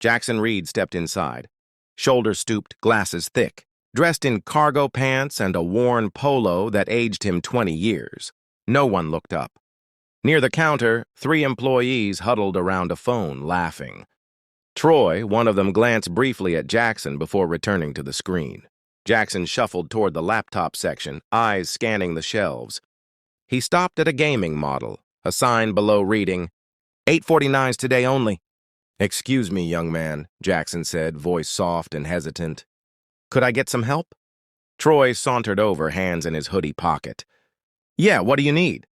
Jackson Reed stepped inside. Shoulders stooped, glasses thick, dressed in cargo pants and a worn polo that aged him 20 years. No one looked up. Near the counter, 3 employees huddled around a phone, laughing. Troy, one of them, glanced briefly at Jackson before returning to the screen. Jackson shuffled toward the laptop section, eyes scanning the shelves. He stopped at a gaming model, a sign below reading, 849s today only. "Excuse me, young man," Jackson said, voice soft and hesitant. "Could I get some help?" Troy sauntered over, hands in his hoodie pocket. "Yeah, what do you need?"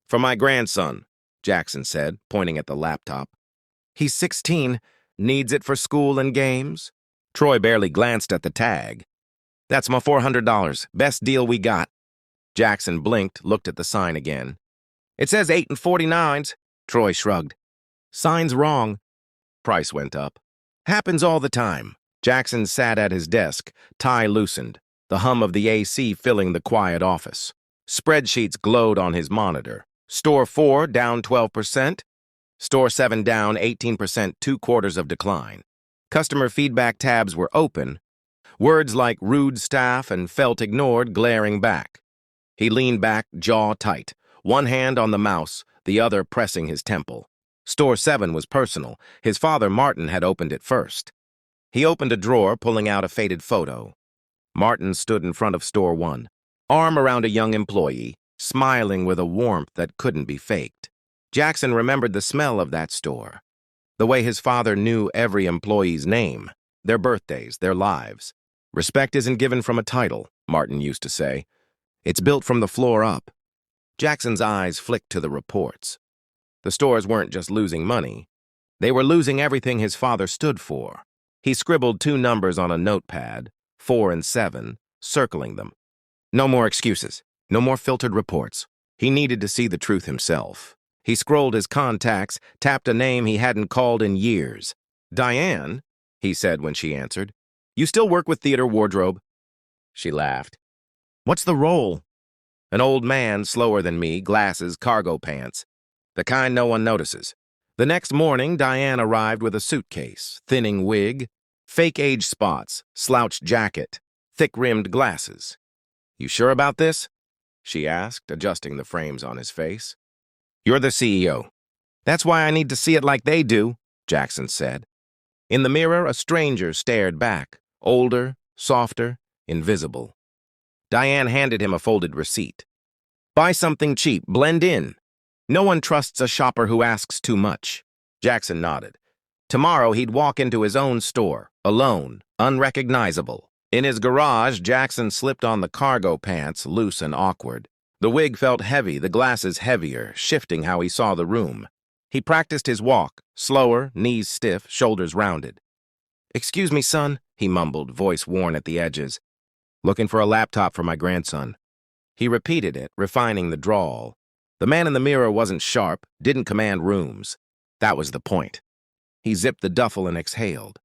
"For my grandson," Jackson said, pointing at the laptop. "He's 16, needs it for school and games." Troy barely glanced at the tag. "That's my $400, best deal we got." Jackson blinked, looked at the sign again. "It says 8 and 49s. Troy shrugged. "Sign's wrong." Price went up. "Happens all the time." Jackson sat at his desk, tie loosened, the hum of the AC filling the quiet office. Spreadsheets glowed on his monitor. Store 4 down 12%. Store 7 down 18%, 2/4 of decline. Customer feedback tabs were open. Words like rude staff and felt ignored glaring back. He leaned back, jaw tight, one hand on the mouse, the other pressing his temple. Store 7 was personal. His father, Martin, had opened it first. He opened a drawer, pulling out a faded photo. Martin stood in front of Store 1, arm around a young employee, smiling with a warmth that couldn't be faked. Jackson remembered the smell of that store, the way his father knew every employee's name, their birthdays, their lives. "Respect isn't given from a title," Martin used to say. "It's built from the floor up." Jackson's eyes flicked to the reports. The stores weren't just losing money. They were losing everything his father stood for. He scribbled 2 numbers on a notepad, 4 and 7, circling them. No more excuses. No more filtered reports. He needed to see the truth himself. He scrolled his contacts, tapped a name he hadn't called in years. "Diane," he said when she answered. "You still work with theater wardrobe?" She laughed. "What's the role?" "An old man, slower than me, glasses, cargo pants. The kind no one notices." The next morning, Diane arrived with a suitcase, thinning wig, fake age spots, slouched jacket, thick-rimmed glasses. "You sure about this?" she asked, adjusting the frames on his face. "You're the CEO. That's why I need to see it like they do," Jackson said. In the mirror, a stranger stared back, older, softer, invisible. Diane handed him a folded receipt. "Buy something cheap, blend in. No one trusts a shopper who asks too much." Jackson nodded. Tomorrow he'd walk into his own store, alone, unrecognizable. In his garage, Jackson slipped on the cargo pants, loose and awkward. The wig felt heavy, the glasses heavier, shifting how he saw the room. He practiced his walk, slower, knees stiff, shoulders rounded. "Excuse me, son," he mumbled, voice worn at the edges. "Looking for a laptop for my grandson." He repeated it, refining the drawl. The man in the mirror wasn't sharp, didn't command rooms. That was the point. He zipped the duffel and exhaled.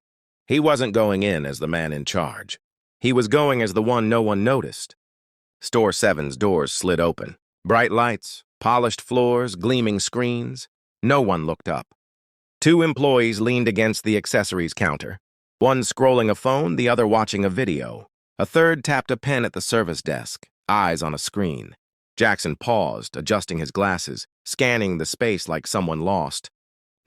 He wasn't going in as the man in charge. He was going as the one no one noticed. Store 7's doors slid open. Bright lights, polished floors, gleaming screens. No one looked up. 2 employees leaned against the accessories counter, one scrolling a phone, the other watching a video. A third tapped a pen at the service desk, eyes on a screen. Jackson paused, adjusting his glasses, scanning the space like someone lost.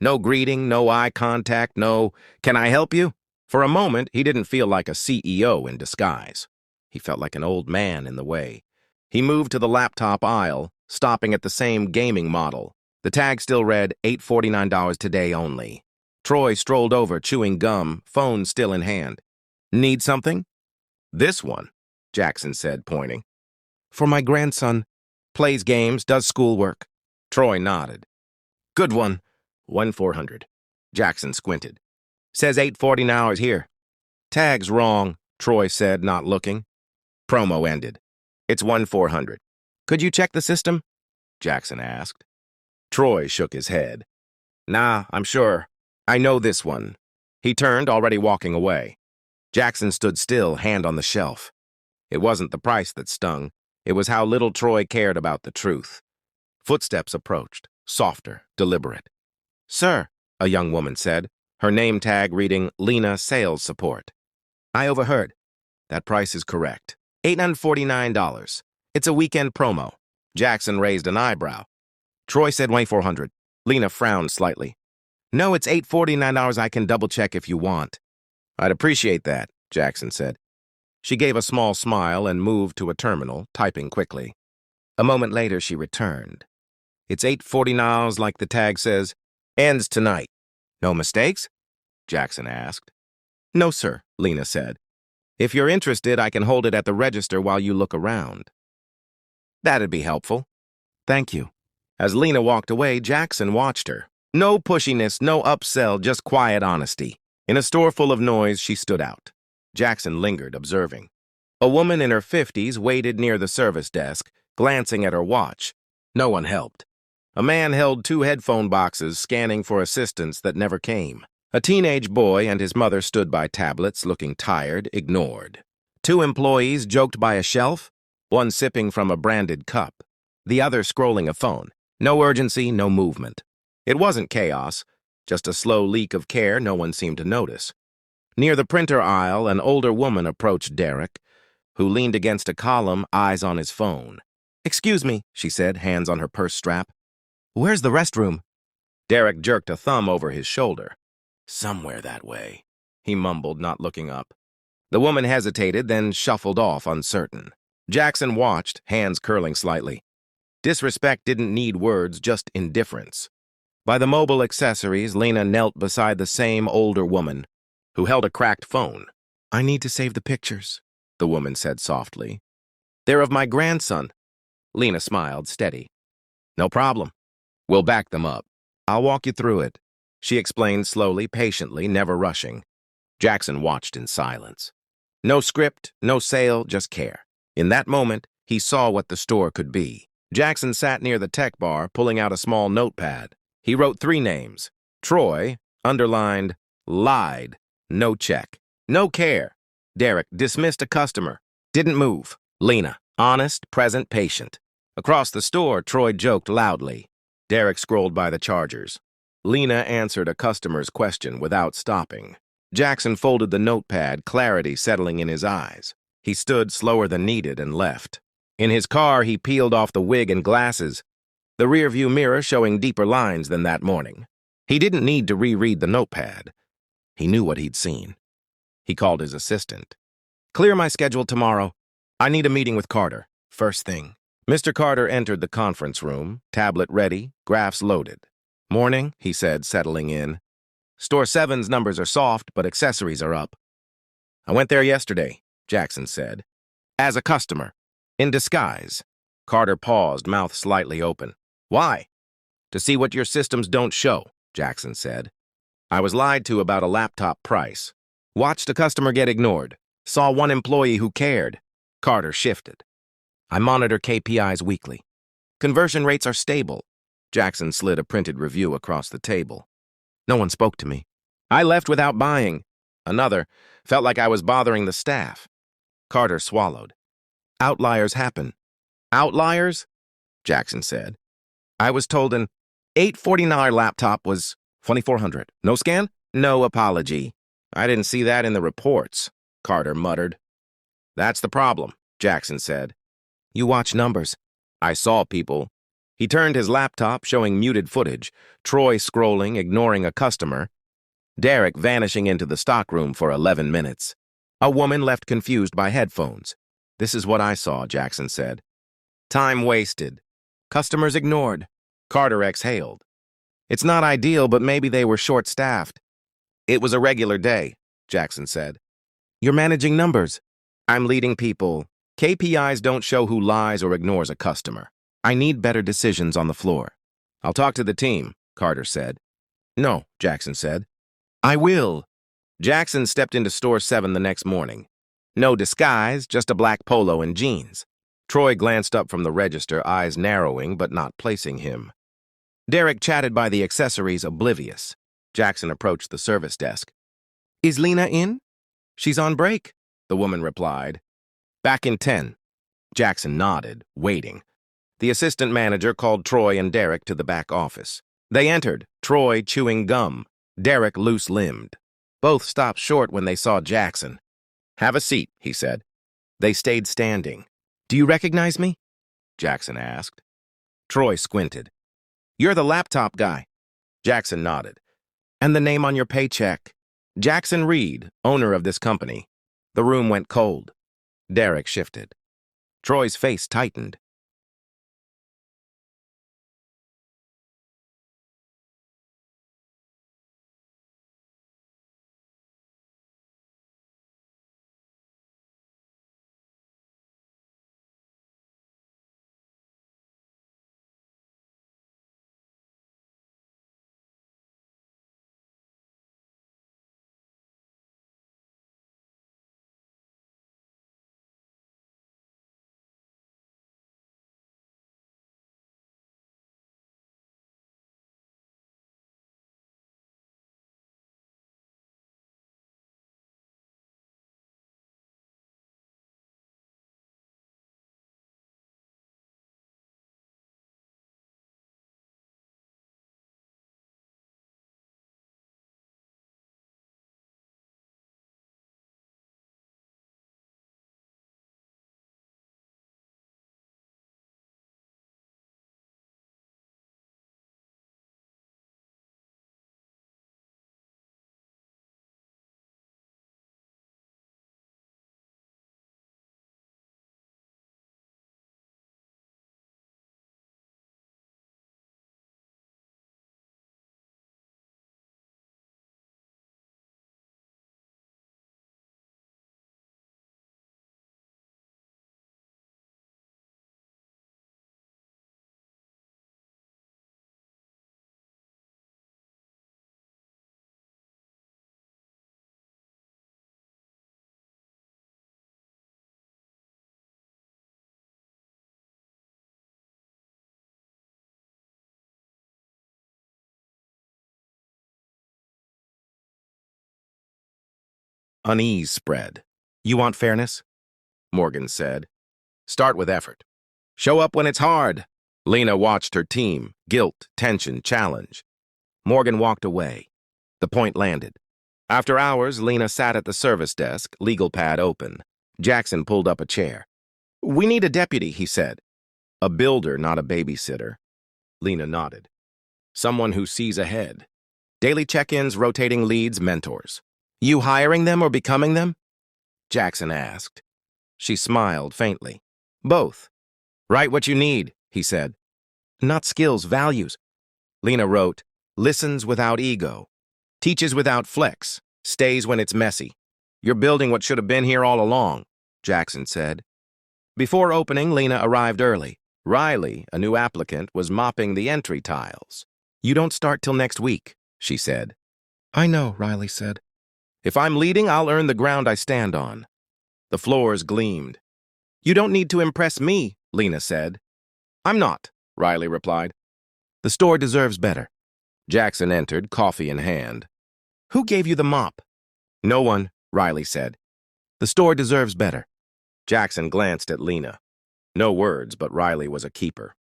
No greeting, no eye contact, no, "Can I help you?" For a moment, he didn't feel like a CEO in disguise. He felt like an old man in the way. He moved to the laptop aisle, stopping at the same gaming model. The tag still read $849 today only. Troy strolled over, chewing gum, phone still in hand. "Need something?" "This one," Jackson said, pointing. "For my grandson. Plays games, does schoolwork." Troy nodded. "Good one. 1,400. Jackson squinted. "Says 849 here." "Tag's wrong," Troy said, not looking. Promo ended. "It's 1,400. Could you check the system?" Jackson asked. Troy shook his head. "Nah, I'm sure. I know this one." He turned, already walking away. Jackson stood still, hand on the shelf. It wasn't the price that stung. It was how little Troy cared about the truth. Footsteps approached, softer, deliberate. "Sir," a young woman said, her name tag reading Lena Sales Support. I overheard. That price is correct. $849. It's a weekend promo. Jackson raised an eyebrow. Troy said $2,400. Lena frowned slightly. No, it's $849. I can double-check if you want. I'd appreciate that, Jackson said. She gave a small smile and moved to a terminal, typing quickly. A moment later, she returned. It's $849 like the tag says. Ends tonight. No mistakes? Jackson asked. No, sir, Lena said. If you're interested, I can hold it at the register while you look around. That'd be helpful. Thank you. As Lena walked away, Jackson watched her. No pushiness, no upsell, just quiet honesty. In a store full of noise, she stood out. Jackson lingered, observing. A woman in her 50s waited near the service desk, glancing at her watch. No one helped. A man held 2 headphone boxes, scanning for assistance that never came. A teenage boy and his mother stood by tablets, looking tired, ignored. 2 employees joked by a shelf, one sipping from a branded cup, the other scrolling a phone. No urgency, no movement. It wasn't chaos, just a slow leak of care no one seemed to notice. Near the printer aisle, an older woman approached Derek, who leaned against a column, eyes on his phone. Excuse me, she said, hands on her purse strap. Where's the restroom? Derek jerked a thumb over his shoulder. Somewhere that way, he mumbled, not looking up. The woman hesitated, then shuffled off, uncertain. Jackson watched, hands curling slightly. Disrespect didn't need words, just indifference. By the mobile accessories, Lena knelt beside the same older woman, who held a cracked phone. I need to save the pictures, the woman said softly. They're of my grandson. Lena smiled, steady. No problem. We'll back them up. I'll walk you through it. She explained slowly, patiently, never rushing. Jackson watched in silence. No script, no sale, just care. In that moment, he saw what the store could be. Jackson sat near the tech bar, pulling out a small notepad. He wrote 3 names. Troy, underlined, lied, no check. No care. Derek, dismissed a customer. Didn't move. Lena, honest, present, patient. Across the store, Troy joked loudly. Derek scrolled by the chargers. Lena answered a customer's question without stopping. Jackson folded the notepad, clarity settling in his eyes. He stood slower than needed and left. In his car, he peeled off the wig and glasses, the rearview mirror showing deeper lines than that morning. He didn't need to reread the notepad. He knew what he'd seen. He called his assistant. Clear my schedule tomorrow. I need a meeting with Carter, first thing. Mr. Carter entered the conference room, tablet ready, graphs loaded. Morning, he said, settling in. Store 7's numbers are soft, but accessories are up. I went there yesterday, Jackson said. As a customer. In disguise. Carter paused, mouth slightly open. Why? To see what your systems don't show, Jackson said. I was lied to about a laptop price. Watched a customer get ignored. Saw one employee who cared. Carter shifted. I monitor KPIs weekly. Conversion rates are stable. Jackson slid a printed review across the table. No one spoke to me. I left without buying. Another felt like I was bothering the staff. Carter swallowed. Outliers happen. Outliers? Jackson said. I was told an $849 laptop was $2,400. No scan? No apology. I didn't see that in the reports, Carter muttered. That's the problem, Jackson said. You watch numbers. I saw people. He turned his laptop, showing muted footage, Troy scrolling, ignoring a customer, Derek vanishing into the stockroom for 11 minutes. A woman left confused by headphones. This is what I saw, Jackson said. Time wasted. Customers ignored. Carter exhaled. It's not ideal, but maybe they were short-staffed. It was a regular day, Jackson said. You're managing numbers. I'm leading people. KPIs don't show who lies or ignores a customer. I need better decisions on the floor. I'll talk to the team, Carter said. No, Jackson said. I will. Jackson stepped into store 7 the next morning. No disguise, just a black polo and jeans. Troy glanced up from the register, eyes narrowing but not placing him. Derek chatted by the accessories, oblivious. Jackson approached the service desk. Is Lena in? She's on break, the woman replied. Back in 10. Jackson nodded, waiting. The assistant manager called Troy and Derek to the back office. They entered, Troy chewing gum. Derek loose-limbed. Both stopped short when they saw Jackson. "Have a seat," he said. They stayed standing. "Do you recognize me?" Jackson asked. Troy squinted. "You're the laptop guy." Jackson nodded. "And the name on your paycheck?" "Jackson Reed, owner of this company." The room went cold. Derek shifted. Troy's face tightened. Unease spread. "You want fairness?" Morgan said. "Start with effort. Show up when it's hard." Lena watched her team. Guilt, tension, challenge. Morgan walked away. The point landed. After hours, Lena sat at the service desk, legal pad open. Jackson pulled up a chair. "We need a deputy," he said. "A builder, not a babysitter." Lena nodded. "Someone who sees ahead. Daily check-ins, rotating leads, mentors. You hiring them or becoming them?" Jackson asked. She smiled faintly. "Both. Write what you need," he said. "Not skills, values." Lena wrote, "Listens without ego. Teaches without flex. Stays when it's messy." "You're building what should have been here all along," Jackson said. Before opening, Lena arrived early. Riley, a new applicant, was mopping the entry tiles. "You don't start till next week," she said. "I know," Riley said. "If I'm leading, I'll earn the ground I stand on." The floors gleamed. "You don't need to impress me," Lena said. "I'm not," Riley replied. "The store deserves better." Jackson entered, coffee in hand. "Who gave you the mop?" "No one," Riley said. "The store deserves better." Jackson glanced at Lena. No words, but Riley was a keeper.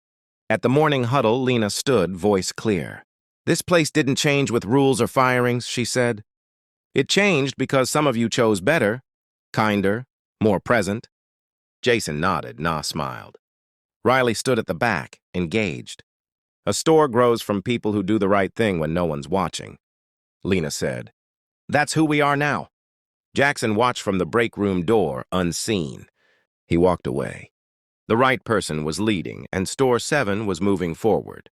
At the morning huddle, Lena stood, voice clear. "This place didn't change with rules or firings," she said. "It changed because some of you chose better, kinder, more present." Jason nodded, Nah smiled. Riley stood at the back, engaged. "A store grows from people who do the right thing when no one's watching," Lena said. "That's who we are now." Jackson watched from the break room door, unseen. He walked away. The right person was leading, and Store 7 was moving forward.